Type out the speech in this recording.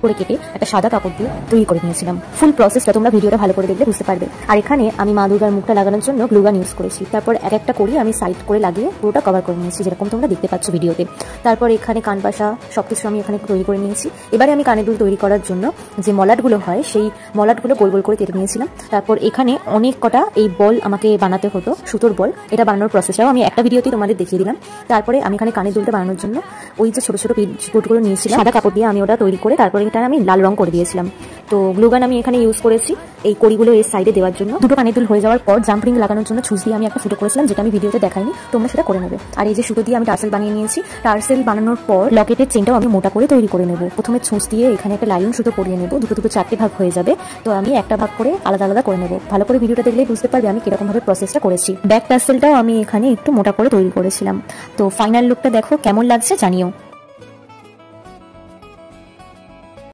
করে কেটে একটা সাদা কাপড় দিয়ে তৈরি করে নিয়েছিলাম। ফুল প্রসেসটা তোমরা ভিডিওটা ভালো করে দেখলে বুঝতে পারবে। আর এখানে আমি মা দুর্গার মুখটা লাগানোর জন্য গ্লুগান ইউজ করেছি। তারপর এক একটা করি আমি সাইড করে লাগিয়ে পুরোটা কভার করে নিয়েছি, যেরকম তোমরা দেখতে পাচ্ছ ভিডিওতে। তারপর এখানে কানপাশা সবকিছু আমি এখানে তৈরি করে নিয়েছি। এবারে আমি কানের দুল তৈরি করার জন্য যে মলাটগুলো হয় সেই মলাটগুলো গোল গোল করে কেটে নিয়েছিলাম। তারপর এখানে অনেক কটা এই বল আমাকে বানাতে হতো, সুতোর বল। এটা বানানোর প্রসেসটাও আমি একটা ভিডিওতেই তোমাদের দেখিয়ে দিলাম। তারপরে আমি এখানে কানের দুলটা বানানোর জন্য ওই যে ছোট ছোট পিটগুলো নিয়েছিলাম, সাদা কাপড় দিয়ে আমি ওটা তৈরি করে তারপরে এটা আমি লাল রং করে দিয়েছিলাম। তো গ্লুগান আমি এখানে ইউজ করেছি এই কড়িগুলো এর সাইডে দেওয়ার জন্য। দুটো কানের দুল হয়ে যাওয়ার পর জাম্প রিং লাগানোর জন্য ছুঁচ দিয়ে আমি একটা ফুটো করেছিলাম, যেটা আমি ভিডিওতে দেখাইনি, তোমরা সেটা করে নেবে। আর এই যে সুতো দিয়ে আমি টার্সেল বানিয়ে নিয়েছি। টার্সেল বানানোর পর লকেটের চেনটাও আমি মোটা করে তৈরি করে নেব। প্রথমে ছুঁচ দিয়ে এখানে একটা লাইন সুতো পরিয়ে নেব, দুটো দুটো চারটে ভাগ হয়ে যাবে। তো আমি একটা ভাগ করে আলাদা আলাদা করে নেব। ভালো করে ভিডিওটা দেখলেই বুঝতে পারবে আমি কিরকম ভাবে প্রসেসটা করেছি। ব্যাক টার্সেলটাও আমি এখানে একটু মোটা করে তৈরি করেছিলাম। তো ফাইনাল লুকটা দেখো কেমন লাগছে জানিও।